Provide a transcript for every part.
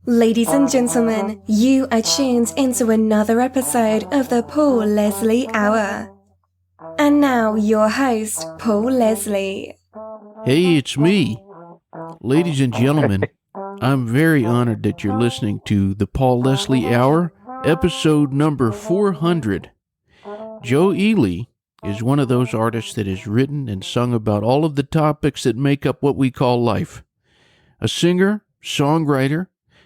Ladies and gentlemen, you are tuned into another episode of the Paul Leslie Hour. And now your host, Paul Leslie. Hey, it's me. Ladies and gentlemen, I'm very honored that you're listening to the Paul Leslie Hour, episode number 400. Joe Ely is one of those artists that has written and sung about all of the topics that make up what we call life. A singer, songwriter,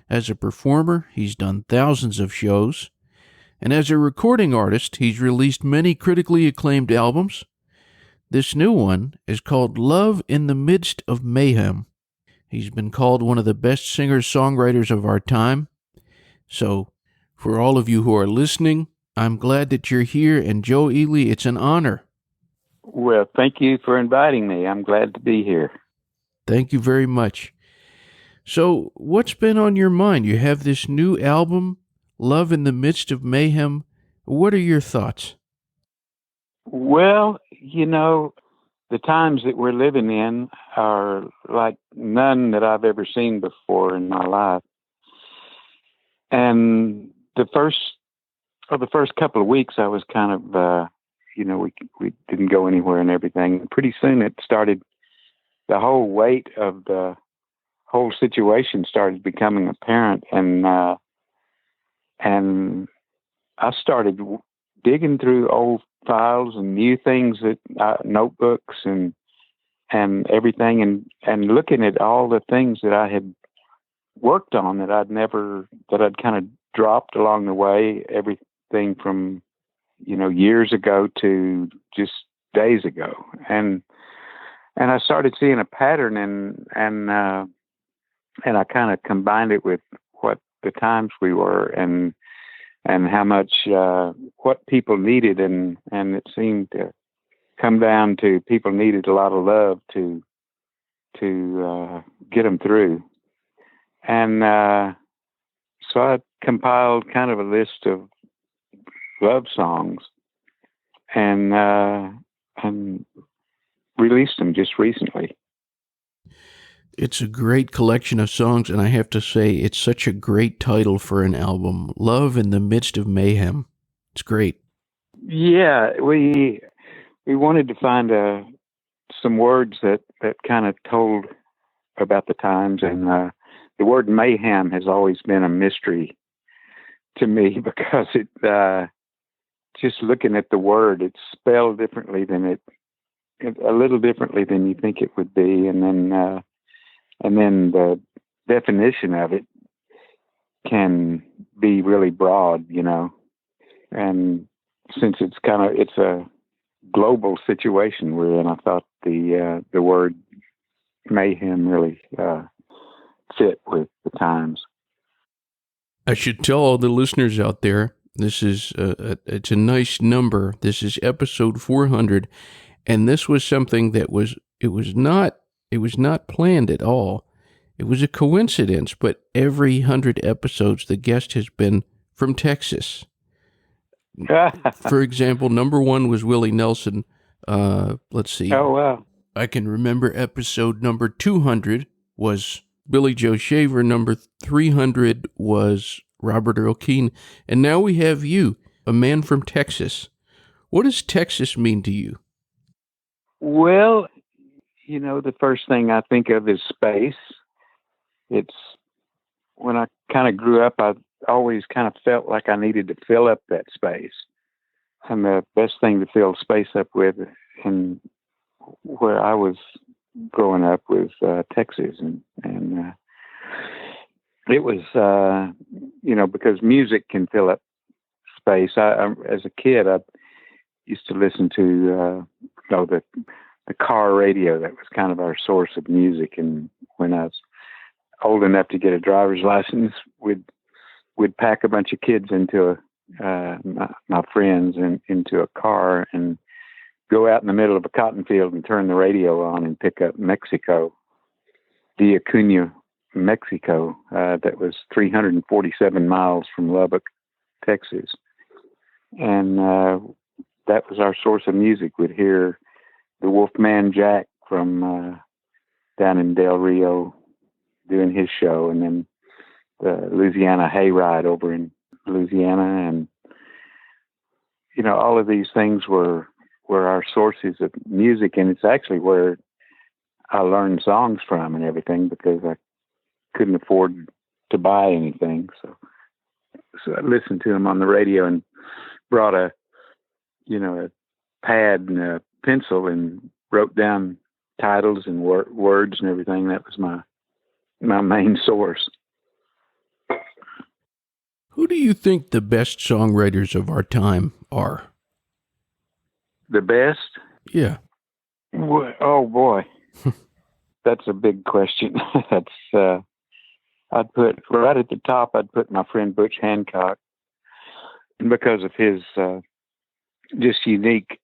as a performer, he's done thousands of shows, and as a recording artist, he's released many critically acclaimed albums. This new one is called Love in the Midst of Mayhem. He's been called one of the best singers-songwriters of our time. So, for all of you who are listening, I'm glad that you're here, and Joe Ely, it's an honor. Well, thank you for inviting me. I'm glad to be here. Thank you very much. So, what's been on your mind? You have this new album, Love in the Midst of Mayhem. What are your thoughts? Well, the times that we're living in are like none that I've ever seen before in my life. And the first couple of weeks, I was kind of, we didn't go anywhere and everything. Pretty soon it started, the whole weight of the whole situation started becoming apparent. And I started digging through old files and new things, notebooks and everything, and looking at all the things that I had worked on that I'd kind of dropped along the way, everything from, years ago to just days ago. And I started seeing a pattern, and I kind of combined it with what the times we were and how much, what people needed. And it seemed to come down to people needed a lot of love to get them through. And so I compiled kind of a list of love songs and released them just recently. It's a great collection of songs, and I have to say, it's such a great title for an album, Love in the Midst of Mayhem. It's great. Yeah, we wanted to find some words that kind of told about the times, and the word mayhem has always been a mystery to me because it, just looking at the word, it's spelled differently than a little differently than you think it would be, and then the definition of it can be really broad, and since it's a global situation we're in, I thought the word mayhem really fit with the times. I should tell all the listeners out there, this is it's a nice number. This is episode 400, and this was something that was not planned at all. It was a coincidence, but every 100 episodes, the guest has been from Texas. For example, number 1 was Willie Nelson. Let's see. Oh, wow. I can remember episode number 200 was Billy Joe Shaver. Number 300 was Robert Earl Keen. And now we have you, a man from Texas. What does Texas mean to you? Well, the first thing I think of is space. It's when I kind of grew up, I always kind of felt like I needed to fill up that space. And the best thing to fill space up with, and where I was growing up, was Texas. And it was, because music can fill up space. I as a kid, I used to listen to, the car radio. That was kind of our source of music. And when I was old enough to get a driver's license, we'd pack a bunch of kids into my friends into a car and go out in the middle of a cotton field and turn the radio on and pick up Mexico, Via Cuna, Mexico. That was 347 miles from Lubbock, Texas. And that was our source of music. We'd hear the Wolfman Jack from down in Del Rio doing his show, and then the Louisiana Hayride over in Louisiana, and all of these things were our sources of music, and it's actually where I learned songs from and everything, because I couldn't afford to buy anything, so I listened to them on the radio and brought a pad and a pencil and wrote down titles and words and everything. That was my main source. Who do you think the best songwriters of our time are? The best? Yeah. Oh boy, that's a big question. That's I'd put right at the top. I'd put my friend Butch Hancock, because of his just unique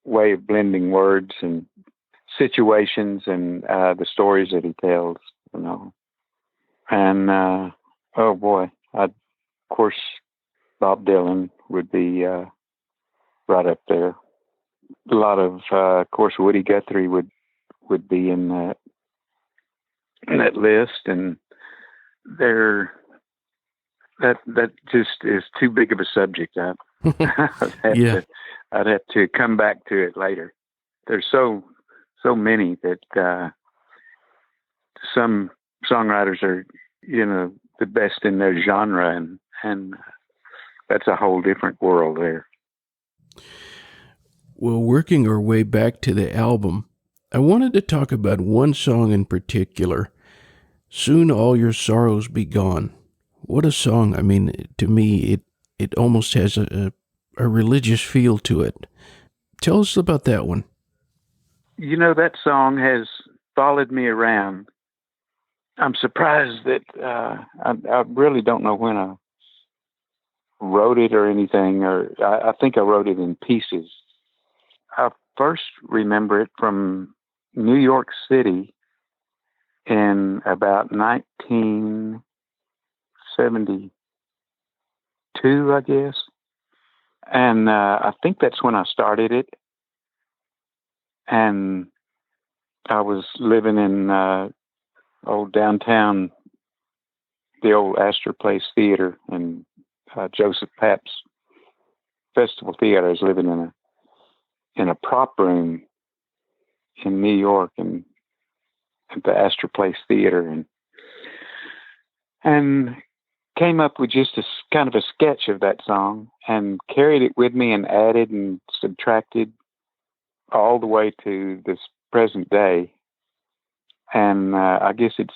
way of blending words and situations and the stories that he tells. And oh boy, of course, Bob Dylan would be right up there. A lot of course, Woody Guthrie would be in that list, and that just is too big of a subject. I'd have to come back to it later. There's so many that some songwriters are the best in their genre, and that's a whole different world there. Well, working our way back to the album, I wanted to talk about one song in particular, Soon All Your Sorrows Be Gone. What a song. I mean, to me, it almost has a religious feel to it. Tell us about that one. That song has followed me around. I'm surprised that I really don't know when I wrote it or anything, or I think I wrote it in pieces. I first remember it from New York City in about 1972, I guess. And I think that's when I started it. And I was living in old downtown, the old Astor Place Theater and Joseph Papp's Festival Theater. I was living in a prop room in New York and at the Astor Place Theater, and came up with just kind of a sketch of that song and carried it with me and added and subtracted all the way to this present day. And I guess it's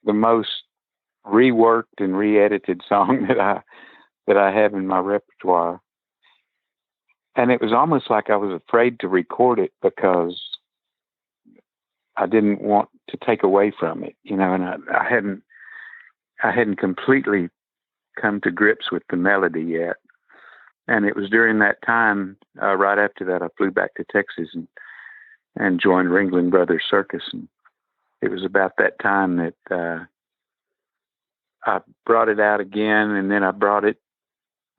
the most reworked and re-edited song that I have in my repertoire. And it was almost like I was afraid to record it because I didn't want to take away from it, and I hadn't completely come to grips with the melody yet. And it was during that time, right after that, I flew back to Texas and joined Ringling Brothers Circus. And it was about that time that I brought it out again, and then I brought it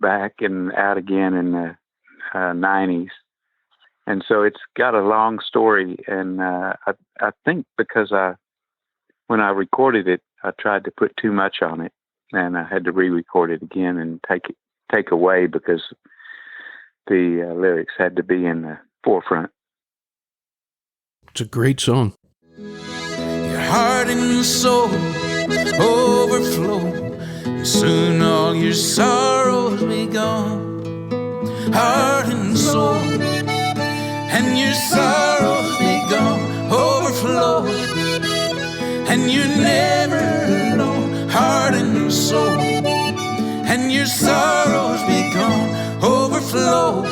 back and out again in the 90s. And so it's got a long story, and I think because when I recorded it, I tried to put too much on it, and I had to re-record it again and take away because the lyrics had to be in the forefront. It's a great song. Your heart and soul overflow, and soon all your sorrows be gone. Heart and soul, and your sorrows be gone, overflow, and you're never alone. Heart and soul, and your sorrows be gone, overflow,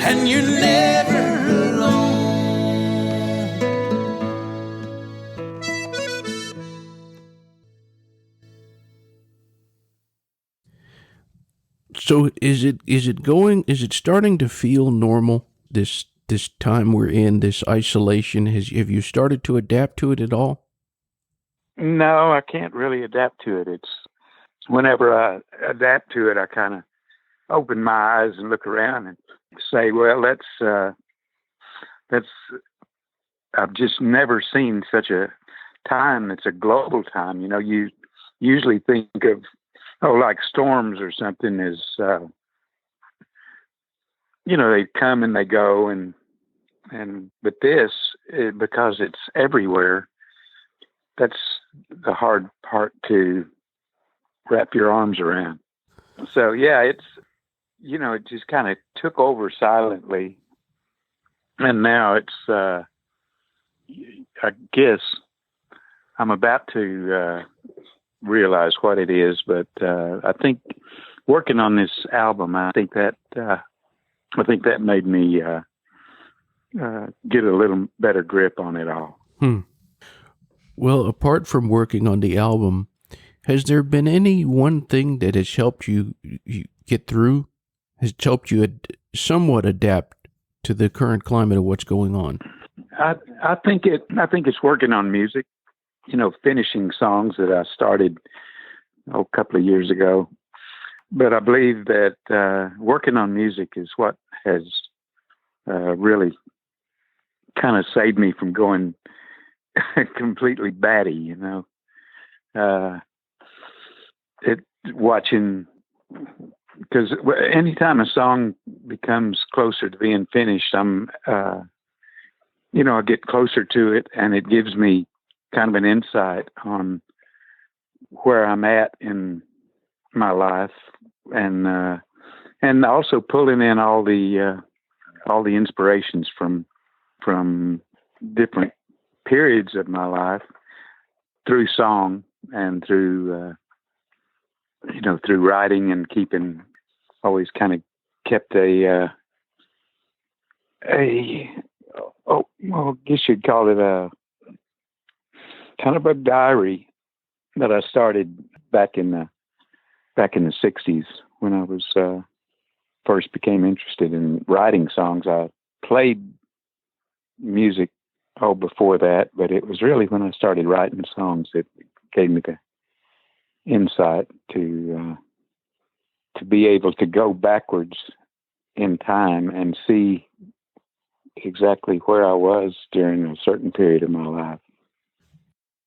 and you're never alone. So is it starting to feel normal, this time we're in, this isolation? Have you started to adapt to it at all? No, I can't really adapt to it. It's whenever I adapt to it, I kind of open my eyes and look around and say, well, let's I've just never seen such a time. It's a global time. You usually think of, like storms or something as, they come and they go, but this, because it's everywhere, that's the hard part to wrap your arms around. So yeah, it just kind of took over silently, and now it's, I guess I'm about to realize what it is, but I think working on this album, I think that made me get a little better grip on it all. Well, apart from working on the album, has there been any one thing that has helped you get through, has helped you somewhat adapt to the current climate of what's going on? I think it's working on music, finishing songs that I started a couple of years ago. But I believe that working on music is what has really kind of saved me from going completely batty, because anytime a song becomes closer to being finished, I get closer to it, and it gives me kind of an insight on where I'm at in my life, and also pulling in all the inspirations from different periods of my life through song and through writing, and always kind of kept I guess you'd call it a kind of a diary that I started back in the 60s when I was first became interested in writing songs. I played music before that, but it was really when I started writing songs that gave me the insight to be able to go backwards in time and see exactly where I was during a certain period of my life.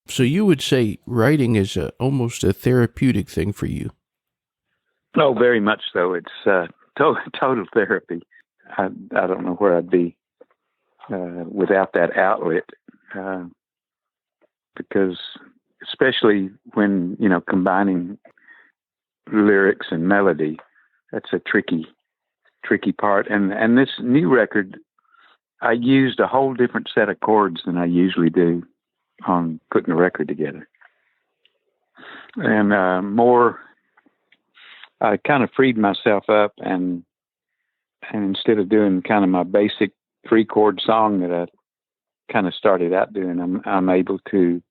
So you would say writing is almost a therapeutic thing for you? Oh, very much so. It's total therapy. I don't know where I'd be without that outlet, because especially when, combining lyrics and melody, that's a tricky part. And this new record, I used a whole different set of chords than I usually do on putting a record together. And I kind of freed myself up, and instead of doing kind of my basic 3-chord song that I kind of started out doing, I'm able to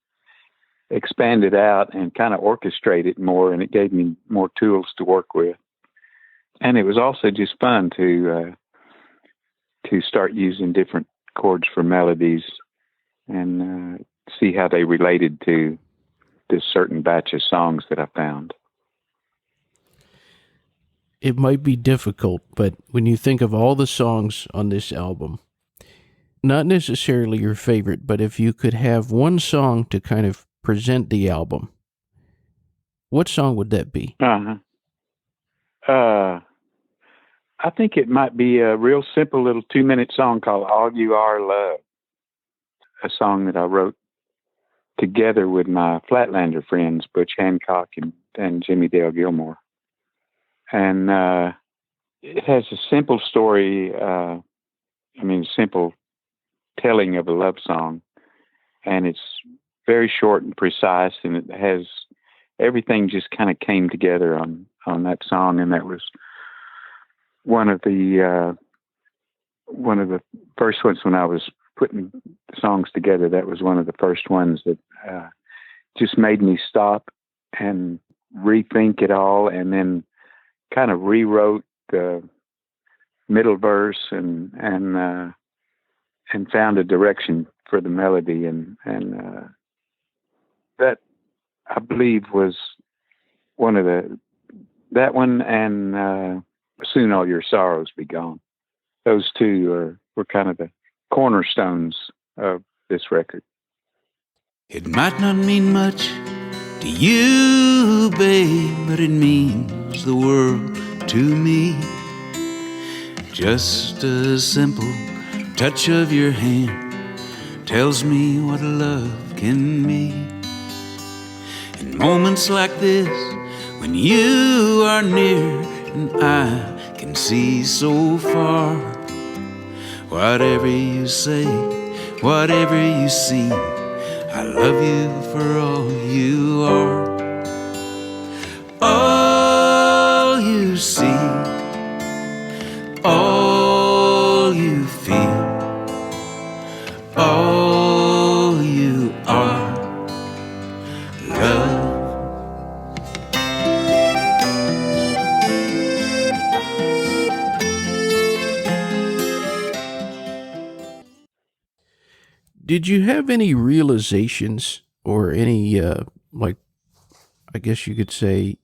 expand it out and kind of orchestrate it more, and it gave me more tools to work with. And it was also just fun to start using different chords for melodies and see how they related to this certain batch of songs that I found. It might be difficult, but when you think of all the songs on this album, not necessarily your favorite, but if you could have one song to kind of present the album, what song would that be? I think it might be a real simple little 2-minute song called All You Are Love, a song that I wrote together with my Flatlander friends, Butch Hancock and Jimmy Dale Gilmore. And it has a simple story, simple telling of a love song, and it's very short and precise, and it has everything just kind of came together on that song. And that was one of the first ones when I was putting songs together. That was one of the first ones that just made me stop and rethink it all, and then kind of rewrote the middle verse and found a direction for the melody, and that I believe was that one and Soon All Your Sorrows Be Gone. Those two were kind of the cornerstones of this record. It might not mean much to you, babe, but it means the world to me. Just a simple touch of your hand tells me what love can be. In moments like this, when you are near and I can see so far, whatever you say, whatever you see, I love you for all you are. All you see, all you feel, all you are, love. Did you have any realizations or any, I guess you could say,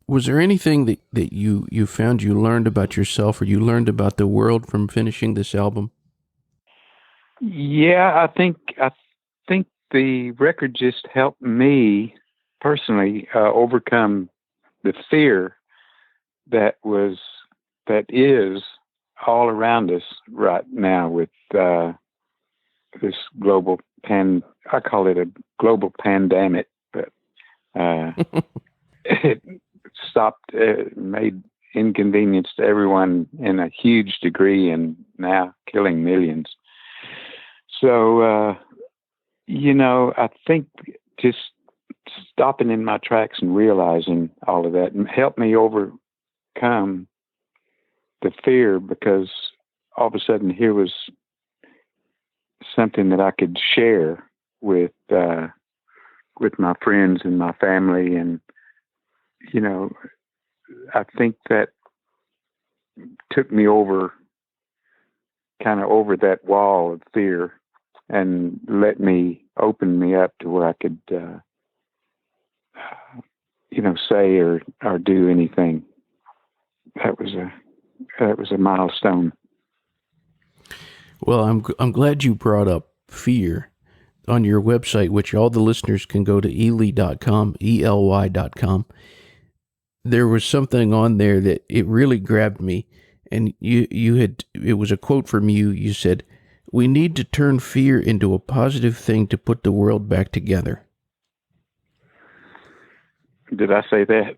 was there anything that you found you learned about yourself or you learned about the world from finishing this album? Yeah, I think the record just helped me personally overcome the fear that is all around us right now with this global I call it a global pandemic, but it made inconvenience to everyone in a huge degree and now killing millions. So, I think just stopping in my tracks and realizing all of that helped me overcome the fear, because all of a sudden here was something that I could share with my friends and my family. And, I think that took me over that wall of fear and open me up to where I could, say or do anything. That was a milestone. Well, I'm glad you brought up fear. On your website, which all the listeners can go to ely.com, ELY.com, there was something on there that it really grabbed me. And it was a quote from you. You said, "We need to turn fear into a positive thing to put the world back together." Did I say that?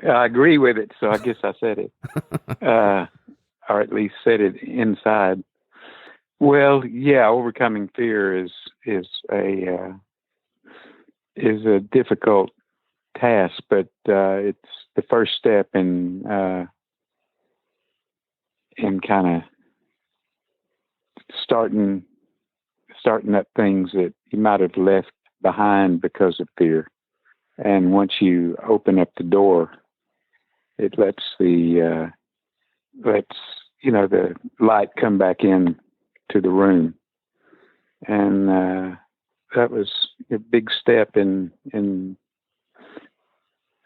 I agree with it, so I guess I said it. Or at least said it inside. Well, yeah, overcoming fear is a difficult task, but it's the first step in kind of starting up things that you might have left behind because of fear. And once you open up the door, it lets the light come back in to the room. And that was a big step in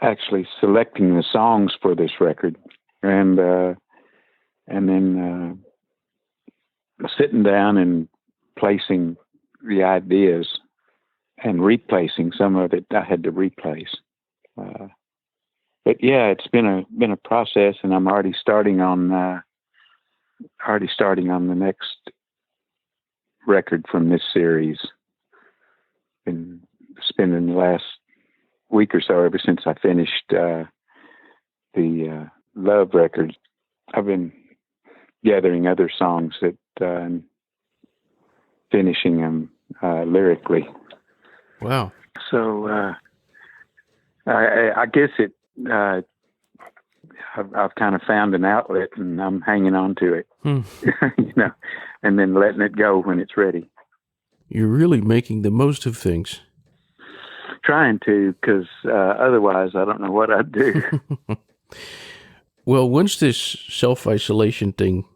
actually selecting the songs for this record, and then sitting down and placing the ideas and replacing some of it. I had to replace. But yeah, it's been a process, and I'm already starting on the next record from this series. Been spending the last week or so, ever since I finished the Love record, I've been gathering other songs that finishing them lyrically. Wow. So I guess it. I've kind of found an outlet, and I'm hanging on to it, and then letting it go when it's ready. You're really making the most of things. Trying to, because otherwise I don't know what I'd do. Well, once this self-isolation thing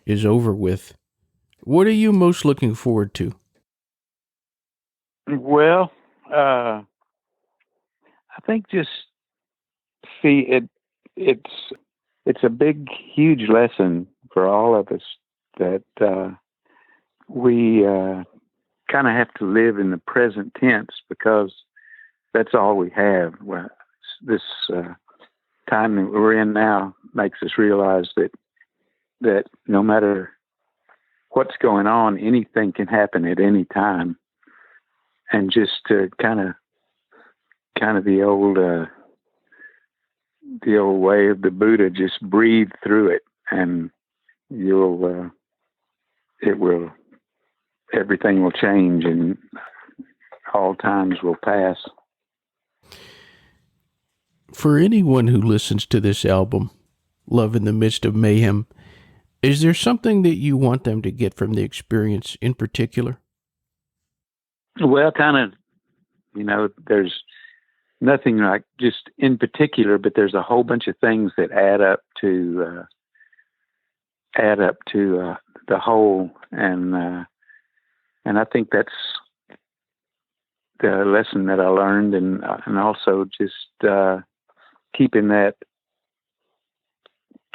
is over with, what are you most looking forward to? Well, I think just see it. It's a big, huge lesson for all of us that we kind of have to live in the present tense because that's all we have. Well, this time that we're in now makes us realize that no matter what's going on, anything can happen at any time. And just to kind of the old way of the Buddha, just breathe through it, and everything will change, and all times will pass. For anyone who listens to this album, Love in the Midst of Mayhem, is there something that you want them to get from the experience in particular? Well, kind of, there's nothing like just in particular, but there's a whole bunch of things that add up to the whole, and I think that's the lesson that I learned, and also just keeping that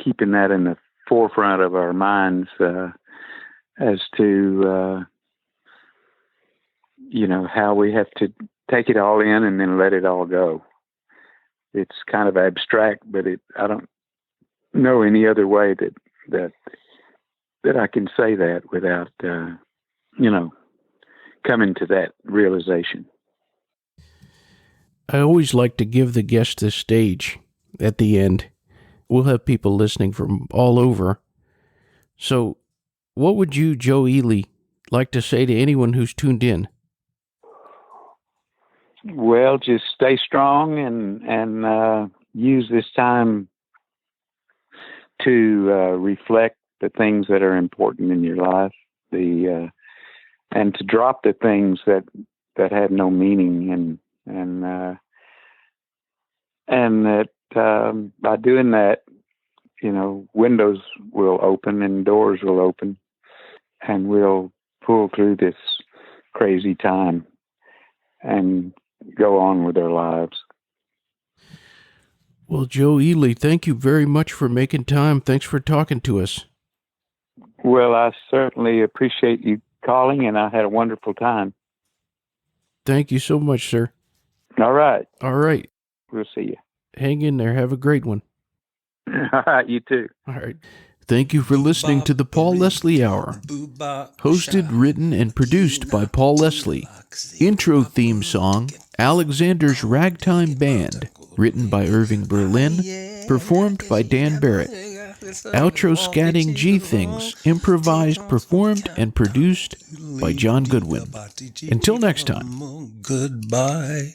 in the forefront of our minds as to how we have to take it all in and then let it all go. It's kind of abstract, but I don't know any other way that I can say that without coming to that realization. I always like to give the guest the stage at the end. We'll have people listening from all over. So what would you, Joe Ely, like to say to anyone who's tuned in? Well, just stay strong and use this time to reflect the things that are important in your life, and to drop the things that have no meaning, and that by doing that, windows will open and doors will open, and we'll pull through this crazy time and go on with our lives. Well, Joe Ely, thank you very much for making time. Thanks for talking to us. Well, I certainly appreciate you calling, and I had a wonderful time. Thank you so much, sir. All right. All right. We'll see you. Hang in there. Have a great one. All right, you too. All right. Thank you for listening to the Paul Leslie Hour. Hosted, written, and produced by Paul Leslie. Intro theme song, Alexander's Ragtime Band, written by Irving Berlin, performed by Dan Barrett. Outro scatting G Things, improvised, performed, and produced by John Goodwin. Until next time. Goodbye.